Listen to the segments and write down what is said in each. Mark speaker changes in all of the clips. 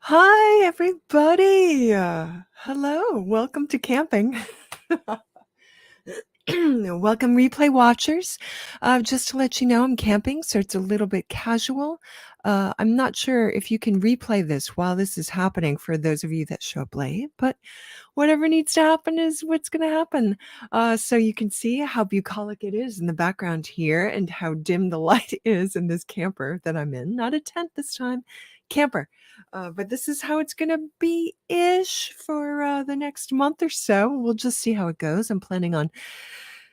Speaker 1: Hi, everybody. Hello. Welcome to camping. Welcome, replay watchers. Just to let you know, I'm camping, so it's a little bit casual. I'm not sure if you can replay this while this is happening for those of you that show up late, but whatever needs to happen is what's going to happen. So you can see how bucolic it is in the background here and how dim the light is in this camper that I'm in. Not a tent this time, camper. But this is how it's going to be-ish for the next month or so. We'll just see how it goes. I'm planning on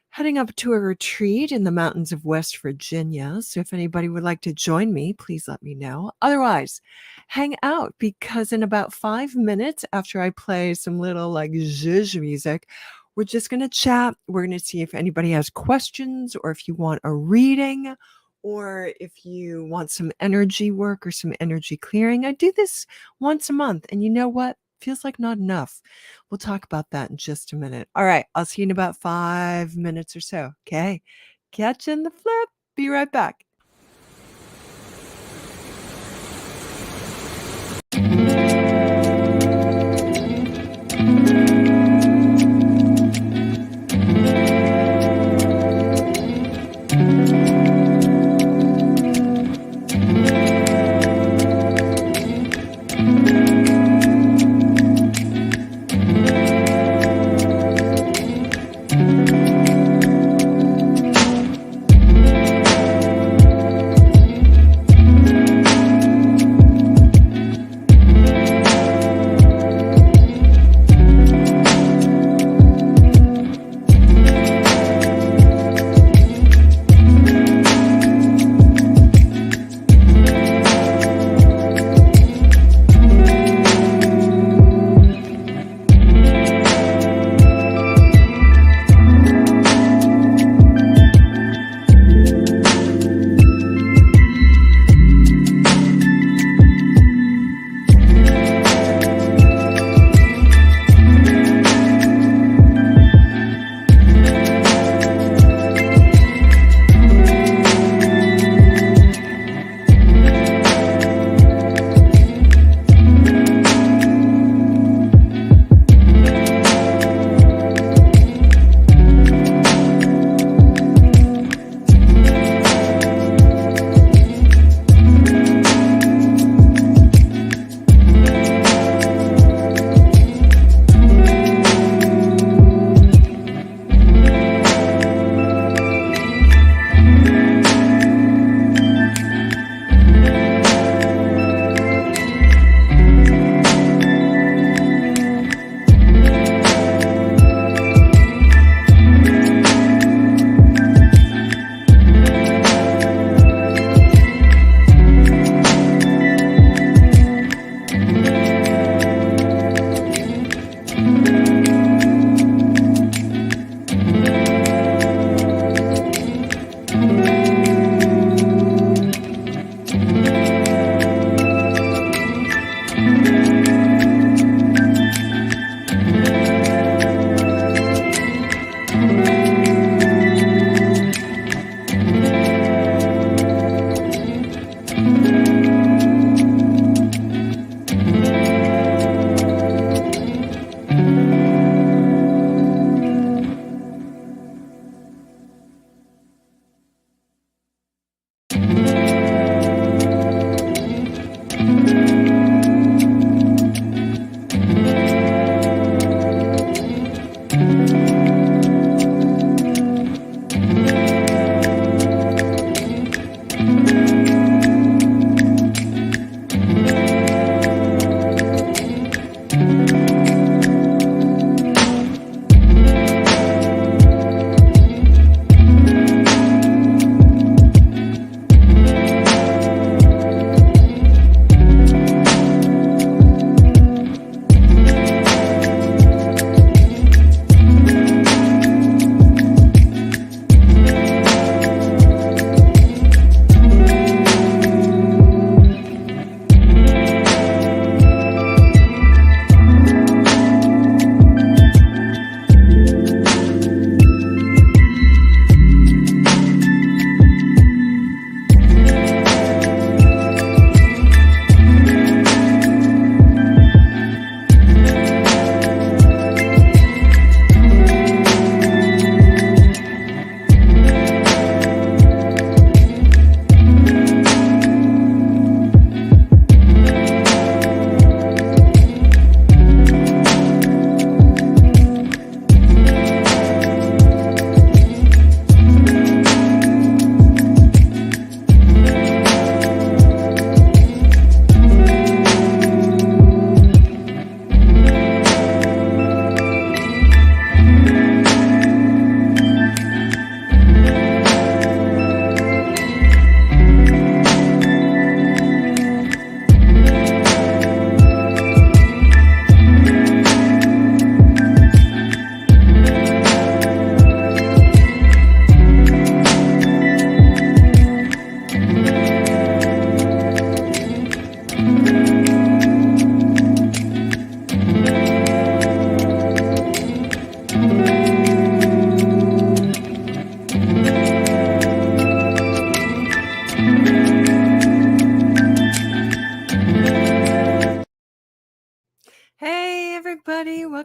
Speaker 1: heading up to a retreat in the mountains of West Virginia. So if anybody would like to join me, please let me know. Otherwise, hang out because in about 5 minutes after I play some little like zhuzh music, we're just going to chat. We're going to see if anybody has questions or if you want a reading or if you want some energy work or some energy clearing. I do this once a month. And you know what? Feels like not enough. We'll talk about that in just a minute. All right. I'll see you in about 5 minutes or so. Okay. Catching the flip. Be right back.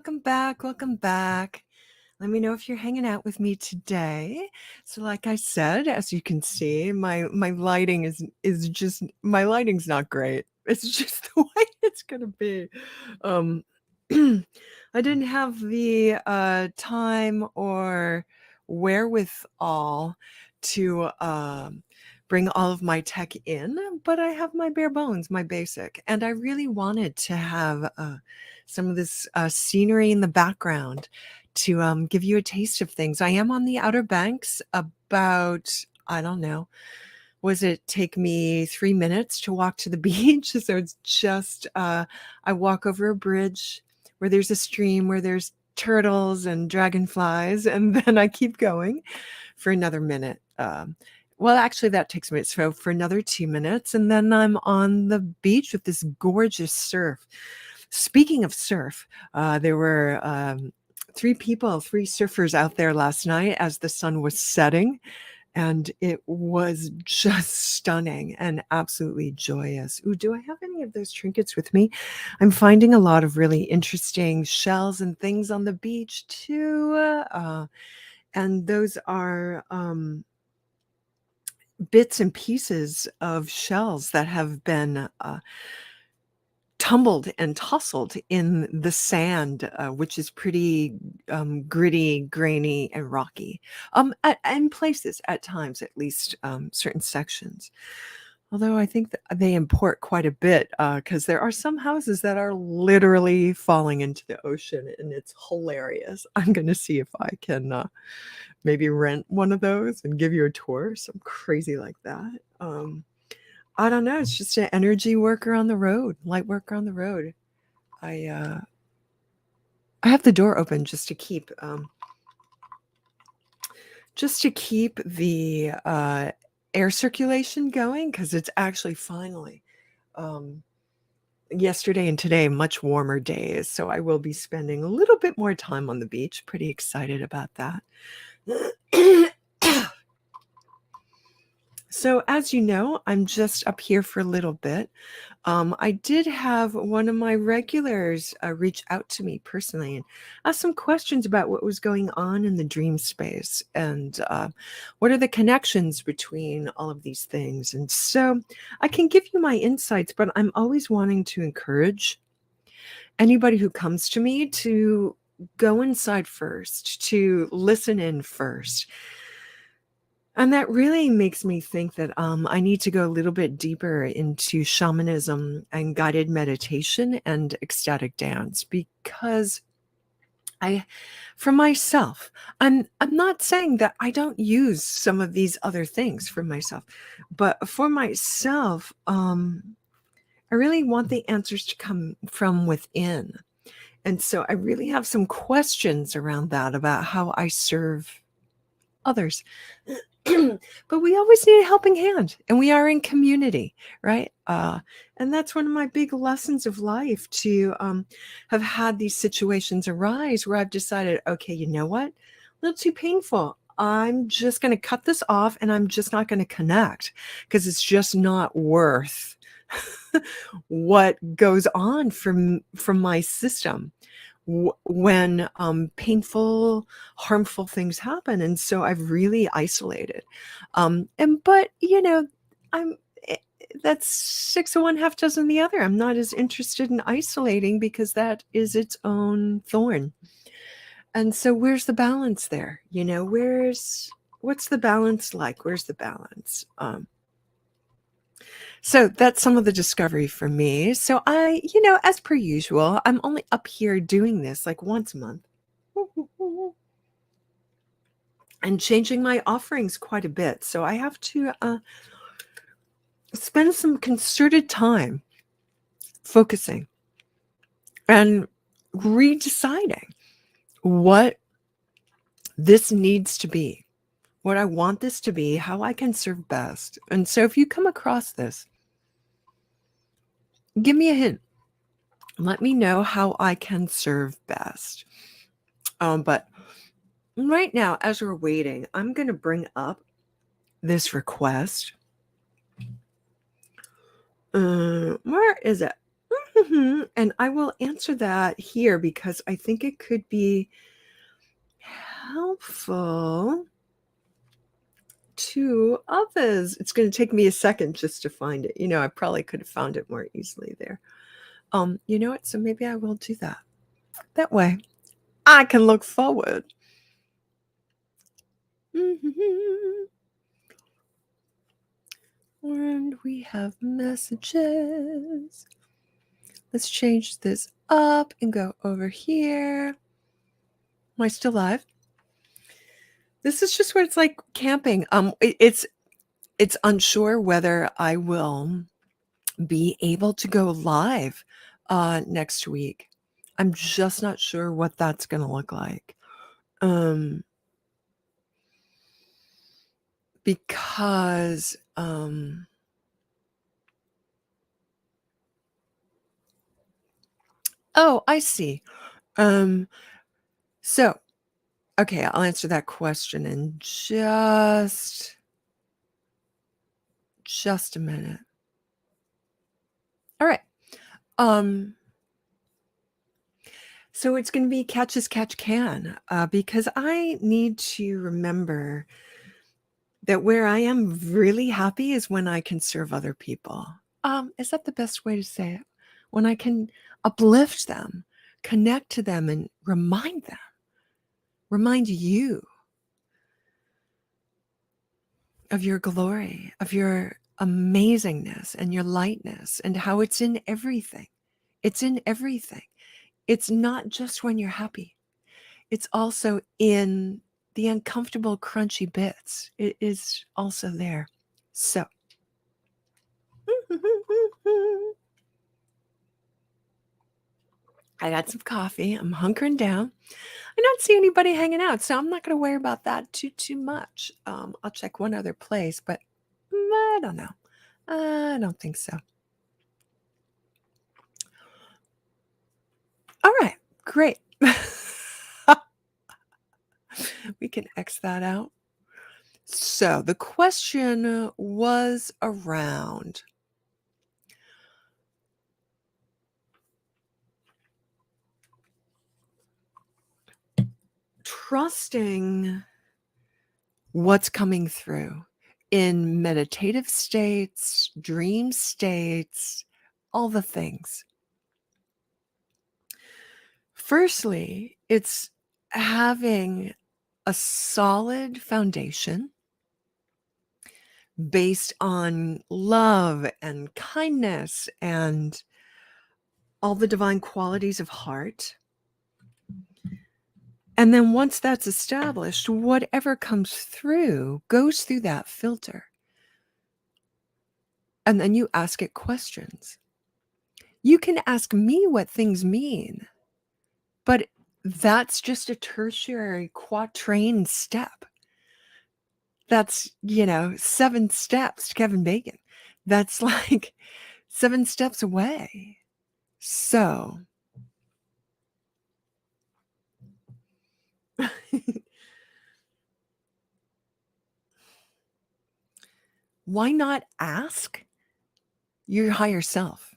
Speaker 1: welcome back. Welcome back. Let me know if you're hanging out with me today. So, like I said, as you can see, my lighting is just my lighting's not great. It's just the way it's gonna be. Um, I didn't have the time or wherewithal to bring all of my tech in, but I have my bare bones, my basic, and I really wanted to have some of this scenery in the background to give you a taste of things. I am on the Outer Banks about, I don't know, was it take me 3 minutes to walk to the beach? So it's just, I walk over a bridge where there's a stream, where there's turtles and dragonflies, and then I keep going for another minute. Well, actually, that takes me so for another 2 minutes, and then I'm on the beach with this gorgeous surf. Speaking of surf, there were 3 surfers out there last night as the sun was setting, and it was just stunning and absolutely joyous. Ooh, do I have any of those trinkets with me? I'm finding a lot of really interesting shells and things on the beach too. And those are bits and pieces of shells that have been tumbled and tousled in the sand, which is pretty gritty, grainy, and rocky. In places, at times, at least, certain sections. Although I think that they import quite a bit, because there are some houses that are literally falling into the ocean, and it's hilarious. I'm gonna see if I can maybe rent one of those and give you a tour, some crazy like that. I don't know. It's just an energy worker on the road, light worker on the road. I have the door open just to keep the air circulation going, because it's actually finally yesterday and today much warmer days. So I will be spending a little bit more time on the beach. Pretty excited about that. So, as you know, I'm just up here for a little bit. I did have one of my regulars reach out to me personally and ask some questions about what was going on in the dream space and what are the connections between all of these things. And so I can give you my insights, but I'm always wanting to encourage anybody who comes to me to go inside first, to listen in first. And that really makes me think that I need to go a little bit deeper into shamanism and guided meditation and ecstatic dance, because for myself, I'm not saying that I don't use some of these other things for myself, but for myself, I really want the answers to come from within. And so I really have some questions around that, about how I serve others. But we always need a helping hand, and we are in community, right? And that's one of my big lessons of life, to have had these situations arise where I've decided, okay, you know what? A little too painful. I'm just going to cut this off, and I'm just not going to connect, because it's just not worth what goes on from my system when painful, harmful things happen. And so I've really isolated. But I'm that's 6 of one, half dozen the other. I'm not as interested in isolating, because that is its own thorn. And so where's the balance there? What's the balance like? Where's the balance? So that's some of the discovery for me. So as per usual, I'm only up here doing this like once a month and changing my offerings quite a bit. So I have to spend some concerted time focusing and redeciding what this needs to be, what I want this to be, how I can serve best. And so if you come across this, give me a hint. Let me know how I can serve best. But right now, as we're waiting, I'm going to bring up this request. Where is it? And I will answer that here because I think it could be helpful to others. It's going to take me a second just to find it. I probably could have found it more easily there. You know what? So maybe I will do that. That way I can look forward. And we have messages. Let's change this up and go over here. Am I still live? This is just where it's like camping. It's unsure whether I will be able to go live next week. I'm just not sure what that's going to look like. Because oh, I see. So okay, I'll answer that question in just a minute. All right. So it's going to be catch as catch can, because I need to remember that where I am really happy is when I can serve other people. Is that the best way to say it? When I can uplift them, connect to them, and remind you of your glory, of your amazingness and your lightness, and how it's in everything. It's in everything. It's not just when you're happy. It's also in the uncomfortable, crunchy bits. It is also there. So, I got some coffee. I'm hunkering down. I don't see anybody hanging out, so I'm not going to worry about that too much. I'll check one other place, but I don't know. I don't think so. All right, great. We can X that out. So the question was around trusting what's coming through in meditative states, dream states, all the things. Firstly, it's having a solid foundation based on love and kindness and all the divine qualities of heart. And then once that's established, whatever comes through goes through that filter. And then you ask it questions. You can ask me what things mean, but that's just a tertiary quatrain step. That's, 7 steps to Kevin Bacon. That's like 7 steps away. So why not ask your higher self?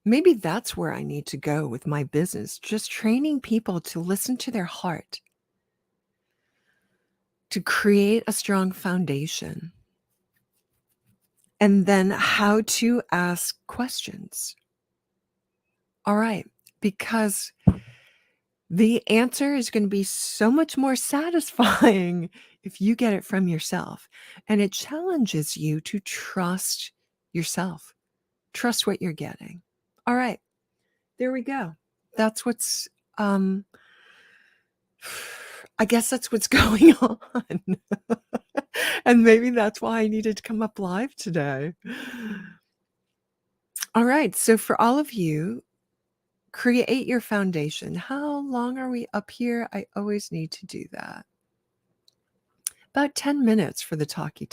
Speaker 1: Maybe that's where I need to go with my business, just training people to listen to their heart, to create a strong foundation, and then how to ask questions. All right, because the answer is going to be so much more satisfying if you get it from yourself. And it challenges you to trust yourself, trust what you're getting. All right, there we go. That's what's, I guess that's what's going on. And maybe that's why I needed to come up live today. All right, so for all of you, create your foundation. How long are we up here? I always need to do that. About 10 minutes for the talkie.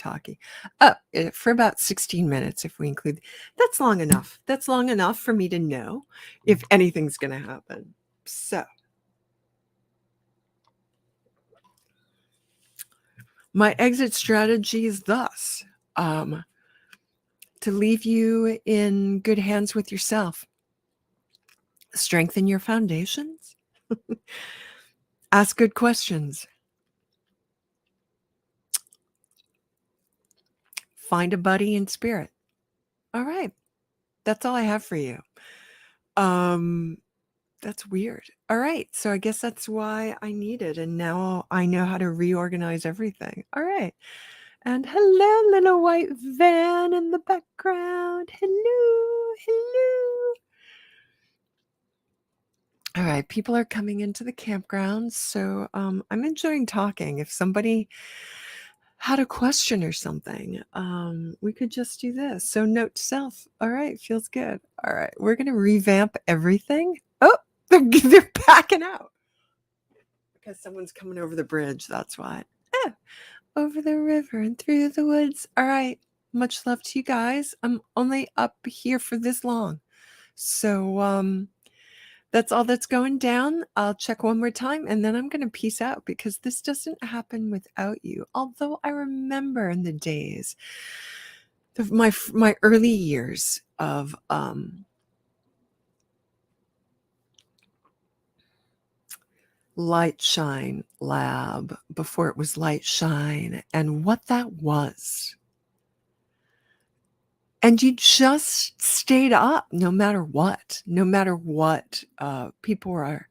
Speaker 1: For about 16 minutes if we include. That's long enough. That's long enough for me to know if anything's going to happen. So, my exit strategy is thus, to leave you in good hands with yourself. Strengthen your foundations. Ask good questions. Find a buddy in spirit. All right. That's all I have for you. That's weird. All right. So I guess that's why I need it. And now I know how to reorganize everything. All right. And hello, little white van in the background. Hello. Hello. All right. People are coming into the campground. So I'm enjoying talking. If somebody had a question or something, we could just do this. So note to self. All right. Feels good. All right. We're going to revamp everything. Oh, they're backing out. Because someone's coming over the bridge, that's why. Over the river and through the woods. All right. Much love to you guys. I'm only up here for this long. So that's all that's going down. I'll check one more time and then I'm going to peace out because this doesn't happen without you. Although I remember in the days of my early years of Light Shine Lab, before it was Light Shine, and what that was. And you just stayed up no matter what people are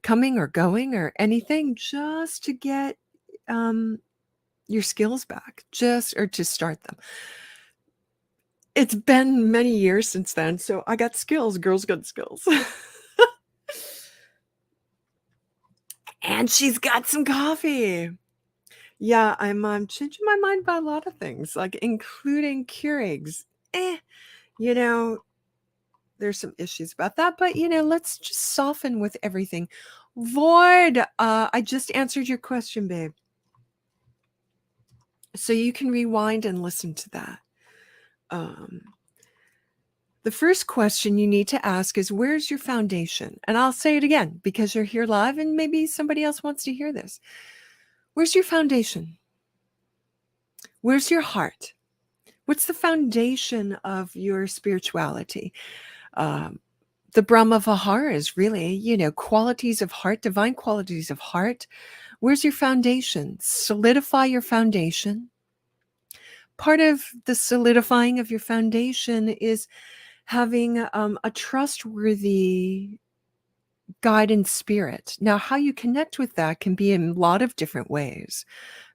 Speaker 1: coming or going or anything, just to get your skills back, or to start them. It's been many years since then, so I got skills. Girls got skills. And she's got some coffee. Yeah, I'm changing my mind about a lot of things, like including Keurigs. There's some issues about that, but let's just soften with everything. Void, I just answered your question, babe. So you can rewind and listen to that. The first question you need to ask is, where's your foundation? And I'll say it again because you're here live and maybe somebody else wants to hear this. Where's your foundation? Where's your heart? What's the foundation of your spirituality? The Brahma Vihara is really, qualities of heart, divine qualities of heart. Where's your foundation? Solidify your foundation. Part of the solidifying of your foundation is having a trustworthy guide and spirit. Now, how you connect with that can be in a lot of different ways.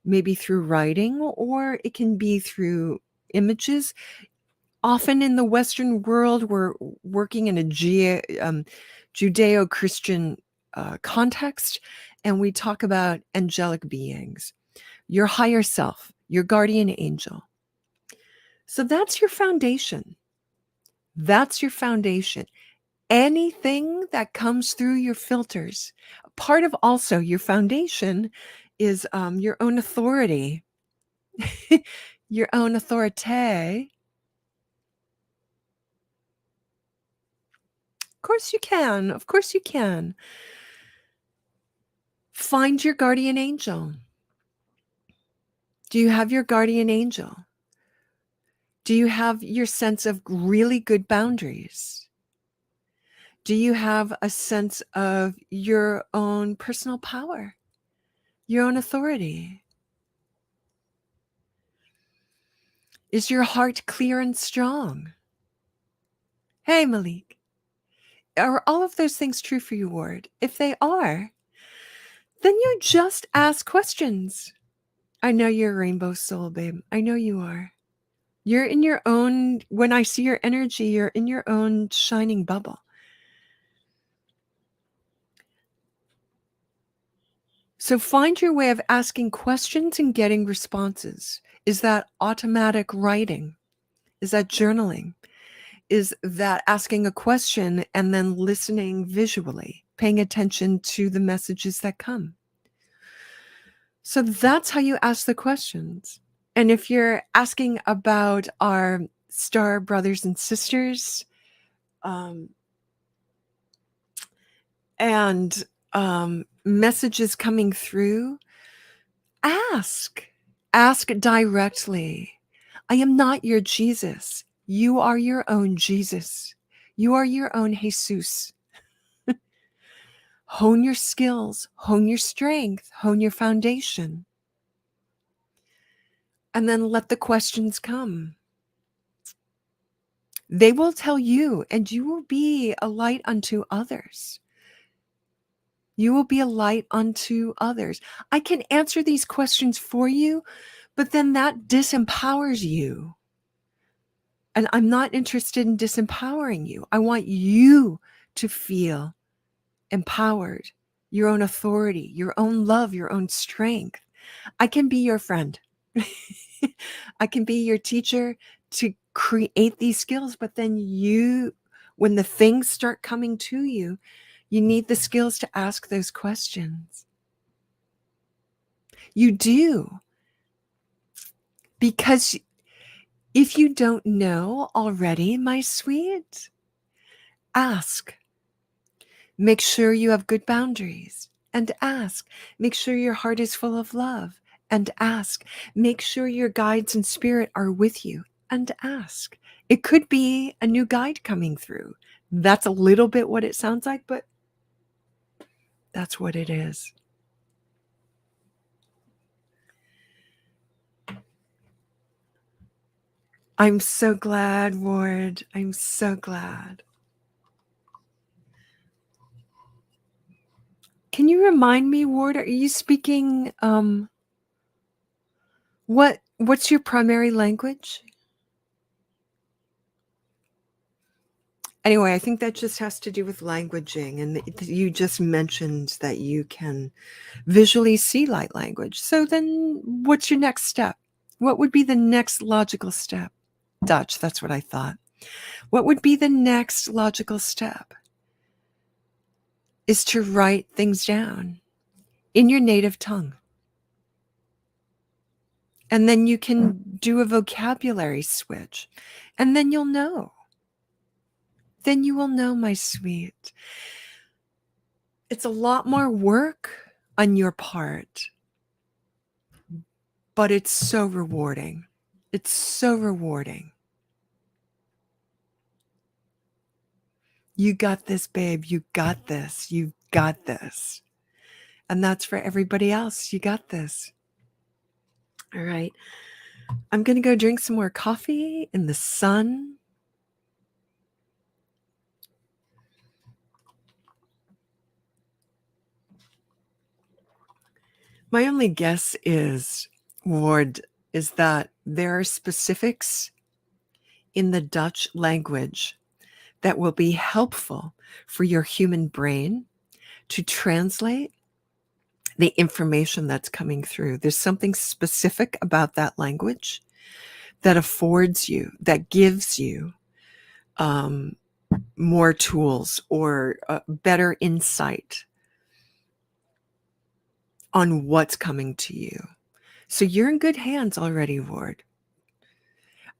Speaker 1: Maybe through writing, or it can be through images. Often in the Western world, we're working in a Judeo-Christian context, and we talk about angelic beings, your higher self, your guardian angel. So that's your foundation. That's your foundation. Anything that comes through your filters. Part of also your foundation is your own authority, your own authority. Of course you can. Of course you can. Find your guardian angel. Do you have your guardian angel? Do you have your sense of really good boundaries? Do you have a sense of your own personal power, your own authority? Is your heart clear and strong? Hey, Malik. Are all of those things true for you, Ward? If they are, then you just ask questions. I know you're a rainbow soul, babe. I know you are. You're in your own, when I see your energy, you're in your own shining bubble. So find your way of asking questions and getting responses. Is that automatic writing? Is that journaling? Is that asking a question and then listening visually, paying attention to the messages that come? So that's how you ask the questions. And if you're asking about our star brothers and sisters, and messages coming through, ask directly. I am not your Jesus. You are your own Jesus. You are your own Jesus. Hone your skills, hone your strength, hone your foundation. And then let the questions come. They will tell you, and you will be a light unto others. You will be a light unto others. I can answer these questions for you, but then that disempowers you. And I'm not interested in disempowering you. I want you to feel empowered, your own authority, your own love, your own strength. I can be your friend. I can be your teacher to create these skills, but then you, when the things start coming to you, you need the skills to ask those questions. You do. Because if you don't know already, my sweet, ask. Make sure you have good boundaries and ask. Make sure your heart is full of love and ask. Make sure your guides and spirit are with you and ask. It could be a new guide coming through. That's a little bit what it sounds like, but that's what it is. I'm so glad, Ward. I'm so glad. Can you remind me, Ward, are you speaking, what's your primary language? Anyway, I think that just has to do with languaging, and you just mentioned that you can visually see light language. So then what's your next step? What would be the next logical step? Dutch, that's what I thought. What would be the next logical step? Is to write things down in your native tongue. And then you can do a vocabulary switch, and then you'll know. Then you will know, my sweet. It's a lot more work on your part, but it's so rewarding. It's so rewarding. You got this, babe. You got this. You got this. And that's for everybody else. You got this. All right. I'm going to go drink some more coffee in the sun. My only guess is, Ward, is that there are specifics in the Dutch language that will be helpful for your human brain to translate the information that's coming through. There's something specific about that language that affords you, that gives you more tools or better insight on what's coming to you. So you're in good hands already, Ward.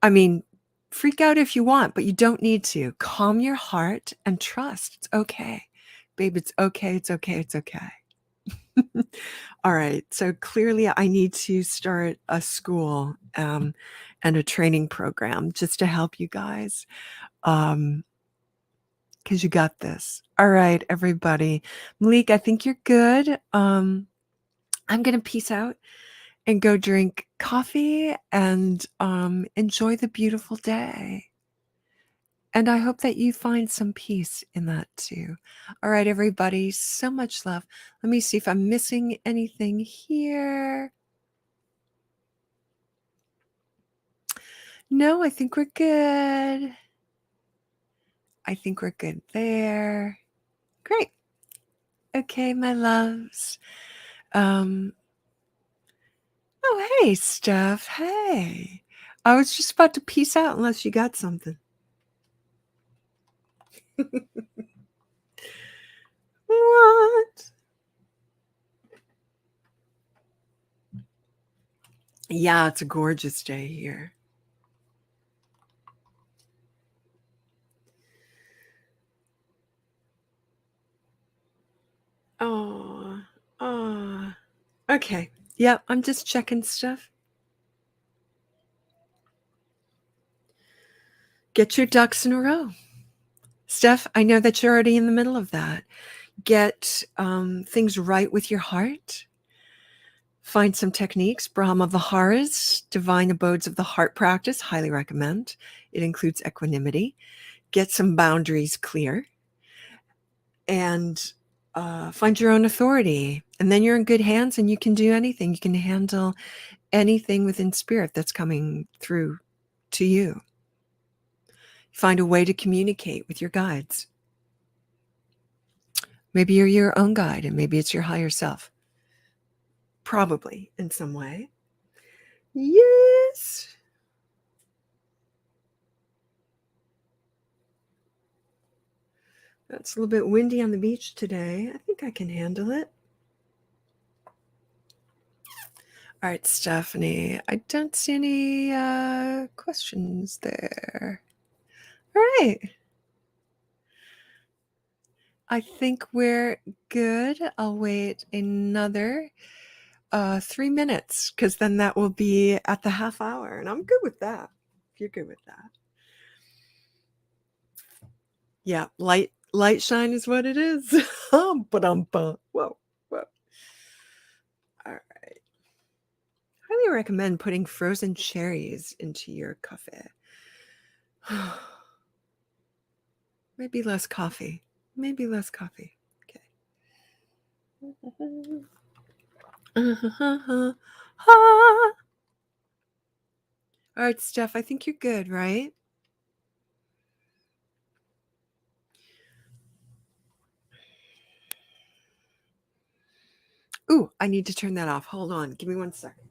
Speaker 1: I mean, freak out if you want, but you don't need to. Calm your heart and trust. It's okay. Babe, it's okay. It's okay. It's okay. All right. So clearly I need to start a school and a training program just to help you guys. Because you got this. All right, everybody. Malik, I think you're good. I'm going to peace out and go drink coffee and enjoy the beautiful day. And I hope that you find some peace in that too. All right, everybody, so much love. Let me see if I'm missing anything here. No, I think we're good. I think we're good there. Great. Okay, my loves. Oh, hey, Steph. Hey. I was just about to peace out unless you got something. What? Yeah, it's a gorgeous day here. Oh. Okay. Yep, I'm just checking stuff. Get your ducks in a row. Steph, I know that you're already in the middle of that. Get things right with your heart. Find some techniques. Brahma Viharas, Divine Abodes of the Heart practice, highly recommend. It includes equanimity. Get some boundaries clear. And find your own authority. And then you're in good hands and you can do anything. You can handle anything within spirit that's coming through to you. Find a way to communicate with your guides. Maybe you're your own guide and maybe it's your higher self. Probably in some way. Yes. It's a little bit windy on the beach today. I think I can handle it. All right, Stephanie, I don't see any questions there. All right. I think we're good. I'll wait another 3 minutes because then that will be at the half hour. And I'm good with that. If you're good with that. Yeah, light shine is what it is. Whoa, whoa. All right. Highly recommend putting frozen cherries into your coffee. Maybe less coffee. Maybe less coffee. Okay. All right, Steph, I think you're good, right? Ooh, I need to turn that off. Hold on. Give me 1 second.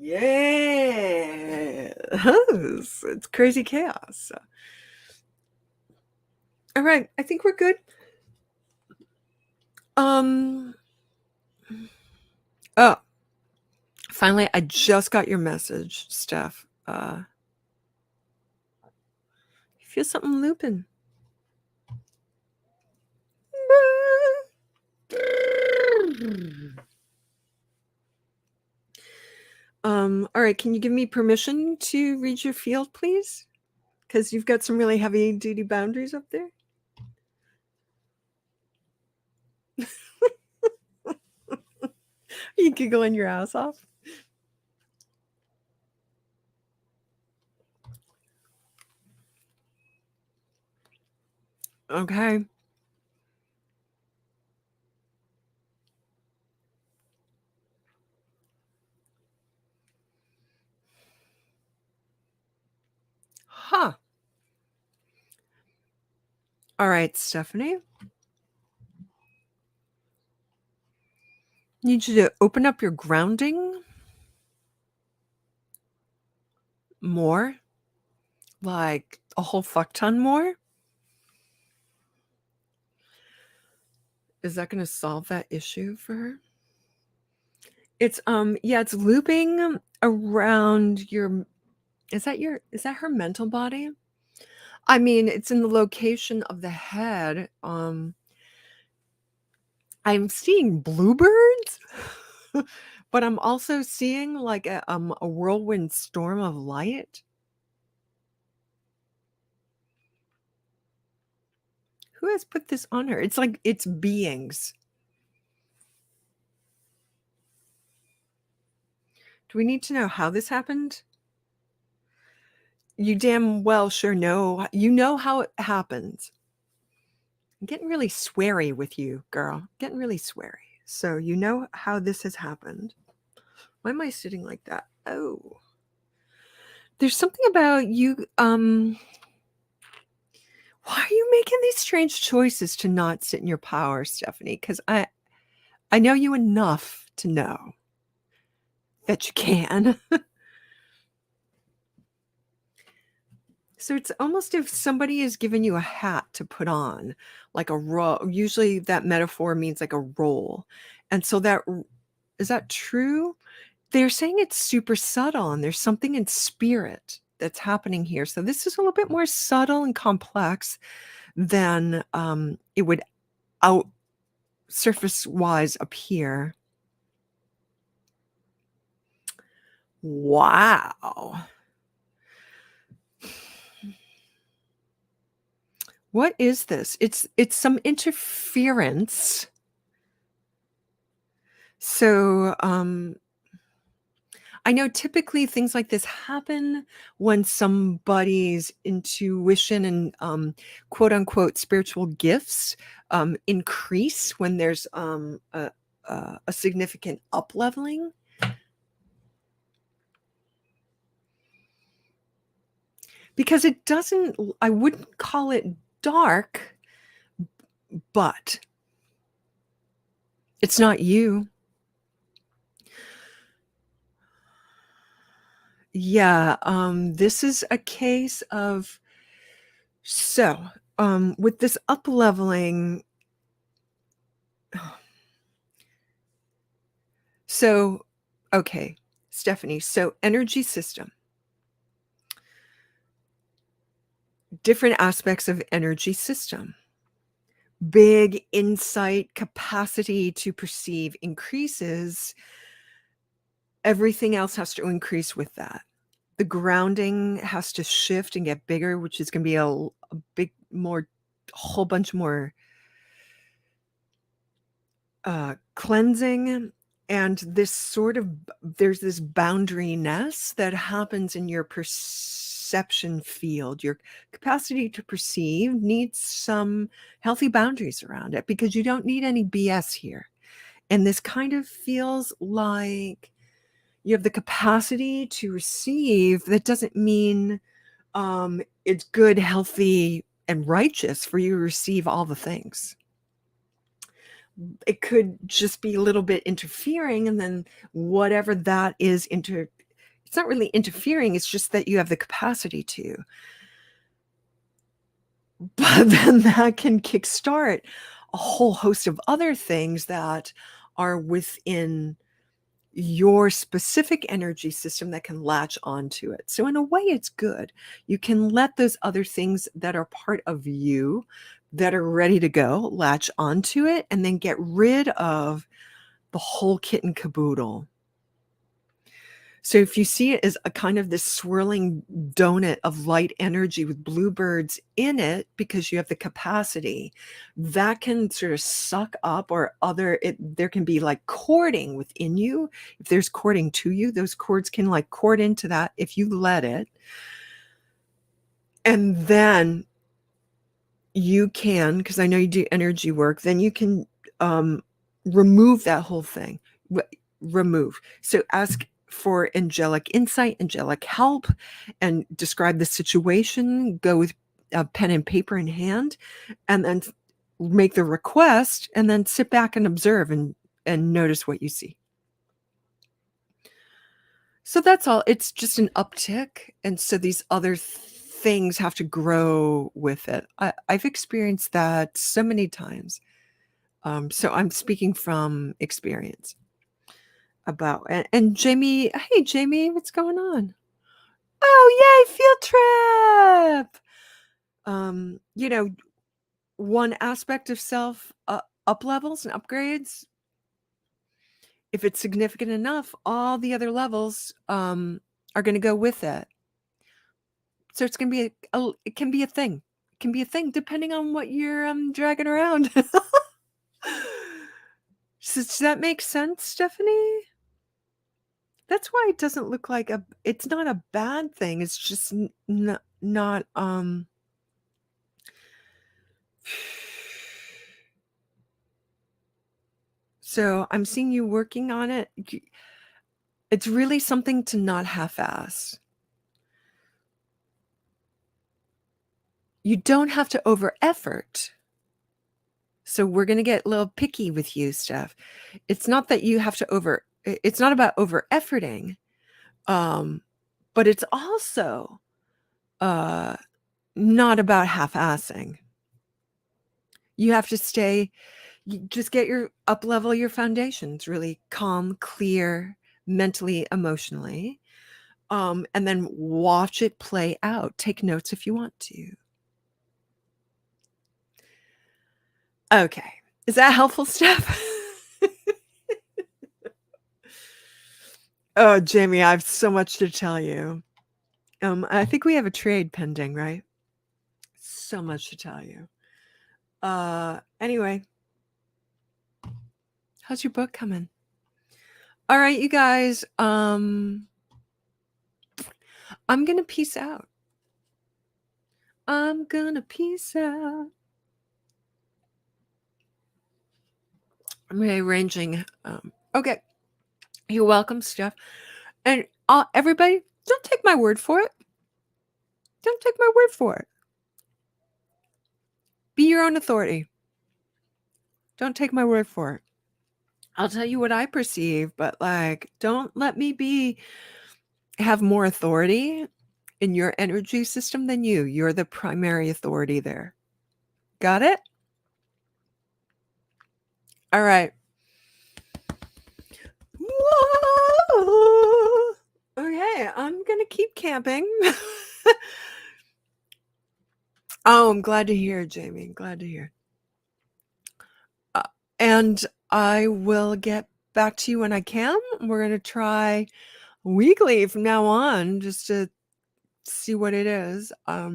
Speaker 1: Yeah. It's crazy chaos. All right. I think we're good. Oh, finally, I just got your message, Steph. You feel something looping. All right, can you give me permission to read your field, please? Because you've got some really heavy duty boundaries up there. You giggling your ass off. Okay. Huh. All right, Stephanie. Need you to open up your grounding more, like a whole fuck ton more. Is that going to solve that issue for her? It's it's looping around your is that her mental body? I mean, it's in the location of the head. I'm seeing bluebirds, but I'm also seeing like a whirlwind storm of light. Who has put this on her? It's like it's beings. Do we need to know how this happened? You damn well sure know. You know how it happens. I'm getting really sweary with you, girl. Getting really sweary. So you know how this has happened. Why am I sitting like that? Oh. There's something about you. Why are you making these strange choices to not sit in your power, Stephanie? Because I know you enough to know that you can. So it's almost if somebody is giving you a hat to put on, like a role. Usually that metaphor means like a role. And so is that true? They're saying it's super subtle and there's something in spirit that's happening here. So this is a little bit more subtle and complex than it would out surface-wise up here. Wow. What is this? It's some interference. So, I know typically things like this happen when somebody's intuition and quote unquote spiritual gifts increase when there's a significant up leveling. Because it doesn't, I wouldn't call it dark, but it's not you. Yeah, this is a case of, so with this up leveling, so okay, Stephanie, so energy system, different aspects of energy system, big insight, capacity to perceive increases, everything else has to increase with that. The grounding has to shift and get bigger, which is going to be a big more, whole bunch more cleansing. And this sort of, there's this boundaryness that happens in your perception field. Your capacity to perceive needs some healthy boundaries around it, because you don't need any BS here. And this kind of feels like you have the capacity to receive. That doesn't mean it's good, healthy, and righteous for you to receive all the things. It could just be a little bit interfering, and then whatever that is, it's not really interfering, it's just that you have the capacity to. But then that can kickstart a whole host of other things that are within your specific energy system that can latch onto it. So in a way, it's good. You can let those other things that are part of you that are ready to go latch onto it, and then get rid of the whole kit and caboodle. So if you see it as a kind of this swirling donut of light energy with bluebirds in it, because you have the capacity, that can sort of suck up, or there can be like cording within you. If there's cording to you, those cords can like cord into that if you let it. And then you can, because I know you do energy work, then you can remove that whole thing. Remove. So ask for angelic insight, angelic help, and describe the situation. Go with a pen and paper in hand, and then make the request, and then sit back and observe and notice what you see. So that's all. It's just an uptick, and so these other things have to grow with it. I've experienced that so many times. So I'm speaking from experience about, and Jamie, hey Jamie, what's going on? Oh, yay, field trip. One aspect of self up levels and upgrades, if it's significant enough, all the other levels are going to go with it. So it's going to be it can be a thing. It can be a thing depending on what you're dragging around. Does that make sense, Stephanie? That's why it doesn't look like it's not a bad thing. It's just not so I'm seeing you working on it. It's really something to not half-ass. You don't have to over effort. So we're going to get a little picky with you, Steph. It's not that you have to it's not about over efforting. But it's also not about half-assing. You have to just get up level your foundations, really calm, clear, mentally, emotionally, and then watch it play out. Take notes if you want to. Okay. Is that helpful, Steph? Oh, Jamie, I have so much to tell you. I think we have a trade pending, right? So much to tell you. Anyway, how's your book coming? All right, you guys. I'm gonna peace out. I'm gonna peace out. I'm rearranging. Okay. You're welcome, Steph. And everybody, don't take my word for it. Don't take my word for it. Be your own authority. Don't take my word for it. I'll tell you what I perceive, but like, don't let me have more authority in your energy system than you. You're the primary authority there. Got it? All right. Whoa. Okay, I'm gonna keep camping. Oh, I'm glad to hear, Jamie. Glad to hear. And I will get back to you when I can. We're going to try weekly from now on just to see what it is. All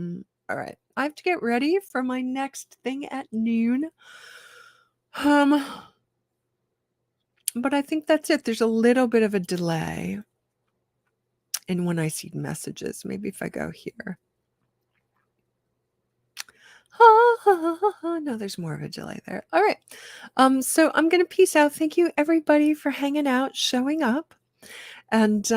Speaker 1: right. I have to get ready for my next thing at noon. But I think that's it. There's a little bit of a delay in when I see messages. Maybe if I go here. No, there's more of a delay there. All right. So I'm going to peace out. Thank you, everybody, for hanging out, showing up. And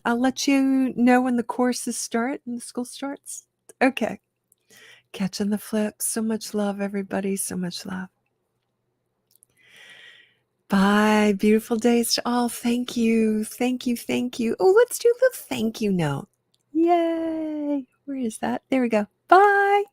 Speaker 1: I'll let you know when the courses start and the school starts. Okay. Catching the flip. So much love, everybody. So much love. Bye. Beautiful days to all. Thank you. Thank you. Thank you. Oh, let's do the thank you note. Yay. Where is that? There we go. Bye.